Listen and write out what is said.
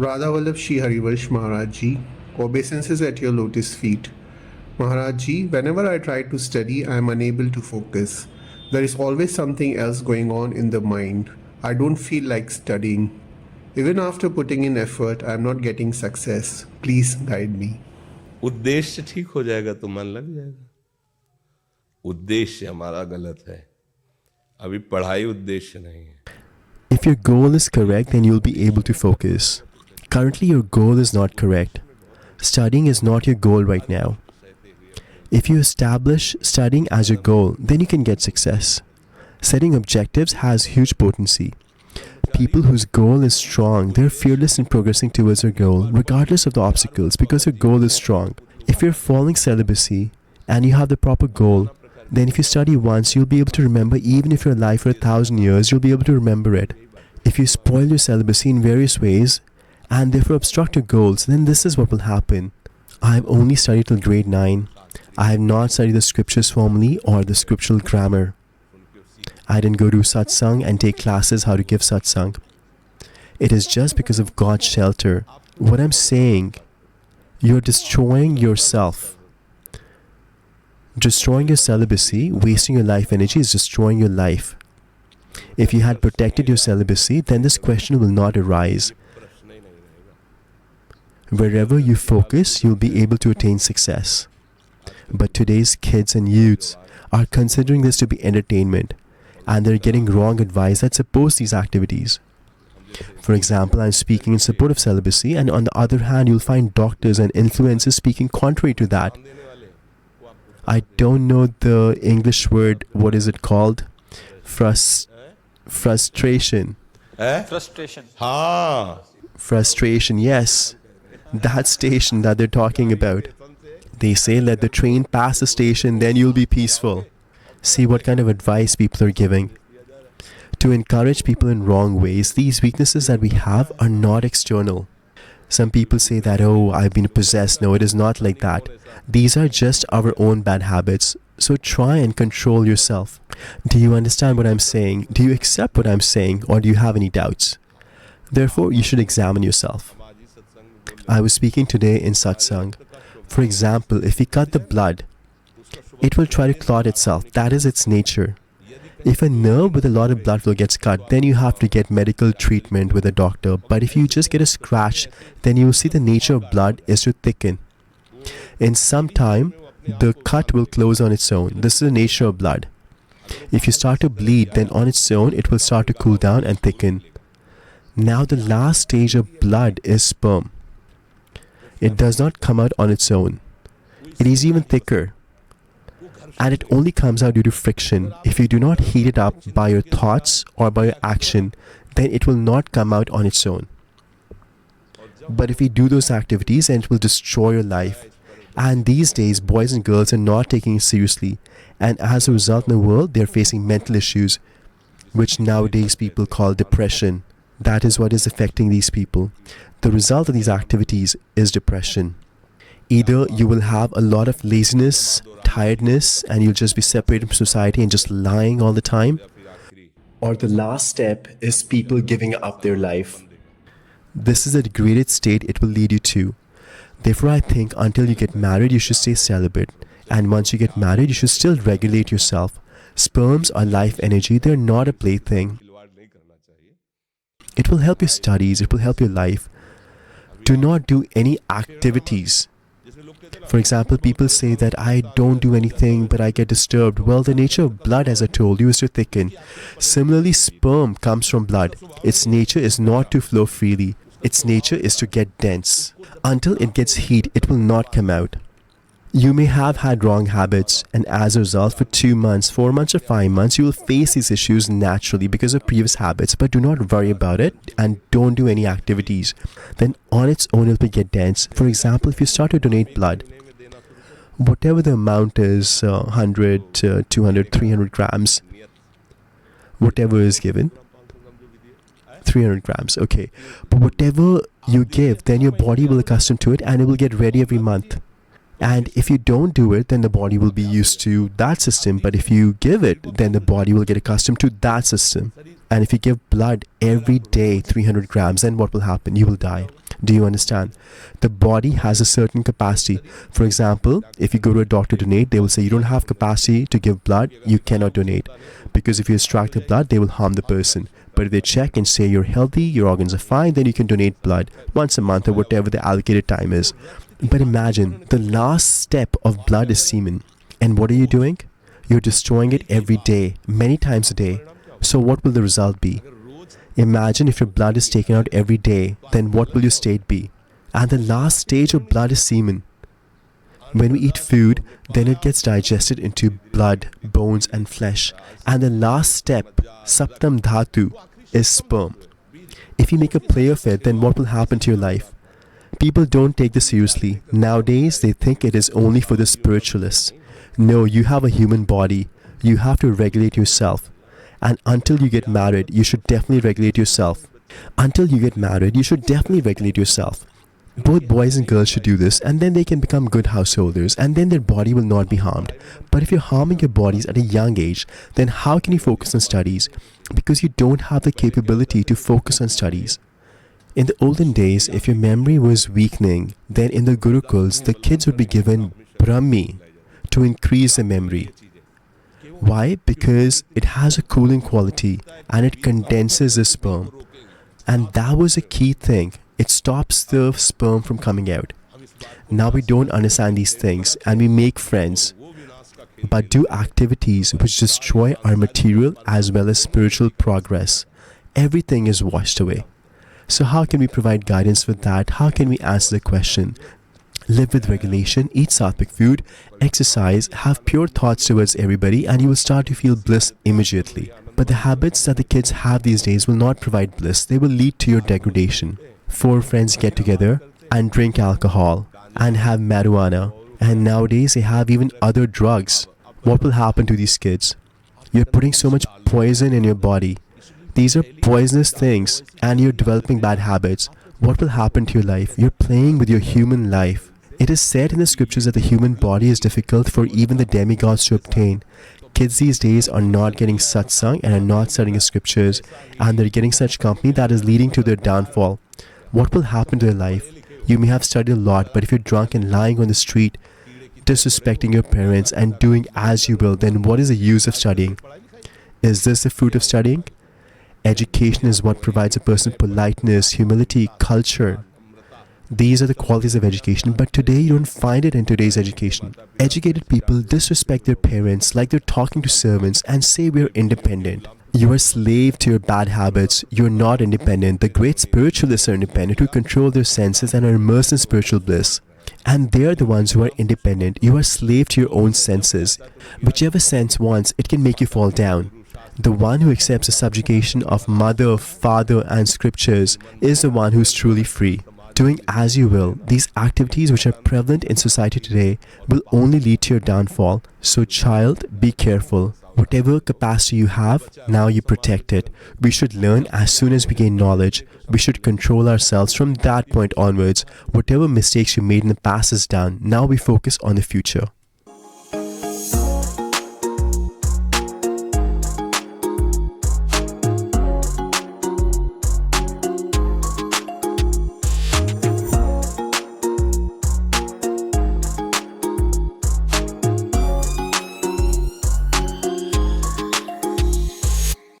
Radha Vallabh Shri Harivansh Maharaji, obeisances at your lotus feet. Maharaji, whenever I try to study, I am unable to focus. There is always something else going on in the mind. I don't feel like studying. Even after putting in effort, I am not getting success. Please guide me. उद्देश्य ठीक हो जाएगा तो मन लग जाएगा. उद्देश्य हमारा गलत है. अभी पढ़ाई उद्देश्य नहीं है. If your goal is correct, then you'll be able to focus. Currently, your goal is not correct. Studying is not your goal right now. If you establish studying as your goal, then you can get success. Setting objectives has huge potency. People whose goal is strong, they're fearless in progressing towards their goal, regardless of the obstacles, because your goal is strong. If you're following celibacy and you have the proper goal, then if you study once, you'll be able to remember. Even if you're alive for 1,000 years, you'll be able to remember it. If you spoil your celibacy in various ways and therefore obstruct your goals, then this is what will happen. I have only studied till grade 9. I have not studied the scriptures formally or the scriptural grammar. I didn't go to Satsang and take classes how to give Satsang. It is just because of God's shelter. What I'm saying, you're destroying yourself. Destroying your celibacy, wasting your life energy is destroying your life. If you had protected your celibacy, then this question will not arise. Wherever you focus, you'll be able to attain success. But today's kids and youths are considering this to be entertainment, and they're getting wrong advice that supports these activities. For example, I'm speaking in support of celibacy, and on the other hand, you'll find doctors and influencers speaking contrary to that. I don't know the English word, what is it called? Frustration. Frustration. Frustration, yes. That station that they're talking about. They say, let the train pass the station, then you'll be peaceful. See what kind of advice people are giving. To encourage people in wrong ways, these weaknesses that we have are not external. Some people say that, oh, I've been possessed. No, it is not like that. These are just our own bad habits. So try and control yourself. Do you understand what I'm saying? Do you accept what I'm saying? Or do you have any doubts? Therefore, you should examine yourself. I was speaking today in Satsang. For example, if we cut the blood, it will try to clot itself. That is its nature. If a nerve with a lot of blood flow gets cut, then you have to get medical treatment with a doctor. But if you just get a scratch, then you will see the nature of blood is to thicken. In some time, the cut will close on its own. This is the nature of blood. If you start to bleed, then on its own, it will start to cool down and thicken. Now the last stage of blood is sperm. It does not come out on its own. It is even thicker. And it only comes out due to friction. If you do not heat it up by your thoughts or by your action, then it will not come out on its own. But if you do those activities, then it will destroy your life. And these days, boys and girls are not taking it seriously. And as a result in the world, they are facing mental issues, which nowadays people call depression. That is what is affecting these people. The result of these activities is depression. Either you will have a lot of laziness, tiredness, and you'll just be separated from society and just lying all the time. Or the last step is people giving up their life. This is a degraded state it will lead you to. Therefore, I think until you get married, you should stay celibate. And once you get married, you should still regulate yourself. Sperms are life energy. They're not a plaything. It will help your studies. It will help your life. Do not do any activities. For example, people say that I don't do anything but I get disturbed. Well, the nature of blood, as I told you, is to thicken. Similarly, sperm comes from blood. Its nature is not to flow freely. Its nature is to get dense. Until it gets heat, it will not come out. You may have had wrong habits, and as a result, for 2 months, 4 months or 5 months, you will face these issues naturally because of previous habits. But do not worry about it and don't do any activities. Then on its own, it will get dense. For example, if you start to donate blood, whatever the amount is, 100, 200, 300 grams, whatever is given, 300 grams, okay. But whatever you give, then your body will accustom to it and it will get ready every month. And if you don't do it, then the body will be used to that system. But if you give it, then the body will get accustomed to that system. And if you give blood every day, 300 grams, then what will happen? You will die. Do you understand? The body has a certain capacity. For example, if you go to a doctor to donate, they will say you don't have capacity to give blood, you cannot donate. Because if you extract the blood, they will harm the person. But if they check and say you're healthy, your organs are fine, then you can donate blood once a month or whatever the allocated time is. But imagine, the last step of blood is semen. And what are you doing? You're destroying it every day, many times a day. So what will the result be? Imagine if your blood is taken out every day, then what will your state be? And the last stage of blood is semen. When we eat food, then it gets digested into blood, bones and flesh. And the last step, Saptam Dhatu, is sperm. If you make a play of it, then what will happen to your life? People don't take this seriously. Nowadays, they think it is only for the spiritualists. No, you have a human body. You have to regulate yourself. And until you get married, you should definitely regulate yourself. Until you get married, you should definitely regulate yourself. Both boys and girls should do this, and then they can become good householders, and then their body will not be harmed. But if you're harming your bodies at a young age, then how can you focus on studies? Because you don't have the capability to focus on studies. In the olden days, if your memory was weakening, then in the Gurukuls, the kids would be given Brahmi to increase the memory. Why? Because it has a cooling quality and it condenses the sperm. And that was a key thing. It stops the sperm from coming out. Now we don't understand these things and we make friends, but do activities which destroy our material as well as spiritual progress. Everything is washed away. So how can we provide guidance with that? How can we answer the question? Live with regulation, eat sattvic food, exercise, have pure thoughts towards everybody, and you will start to feel bliss immediately. But the habits that the kids have these days will not provide bliss. They will lead to your degradation. 4 friends get together and drink alcohol and have marijuana. And nowadays they have even other drugs. What will happen to these kids? You're putting so much poison in your body. These are poisonous things and you're developing bad habits. What will happen to your life? You're playing with your human life. It is said in the scriptures that the human body is difficult for even the demigods to obtain. Kids these days are not getting satsang and are not studying the scriptures, and they're getting such company that is leading to their downfall. What will happen to their life? You may have studied a lot, but if you're drunk and lying on the street, disrespecting your parents and doing as you will, then what is the use of studying? Is this the fruit of studying? Education is what provides a person politeness, humility, culture. These are the qualities of education, but today you don't find it in today's education. Educated people disrespect their parents like they're talking to servants and say we're independent. You are slave to your bad habits. You're not independent. The great spiritualists are independent, who control their senses and are immersed in spiritual bliss. And they're the ones who are independent. You are slave to your own senses. Whichever sense wants, it can make you fall down. The one who accepts the subjugation of mother, father and scriptures is the one who is truly free. Doing as you will, these activities which are prevalent in society today will only lead to your downfall. So child, be careful. Whatever capacity you have, now you protect it. We should learn as soon as we gain knowledge. We should control ourselves from that point onwards. Whatever mistakes you made in the past is done. Now we focus on the future.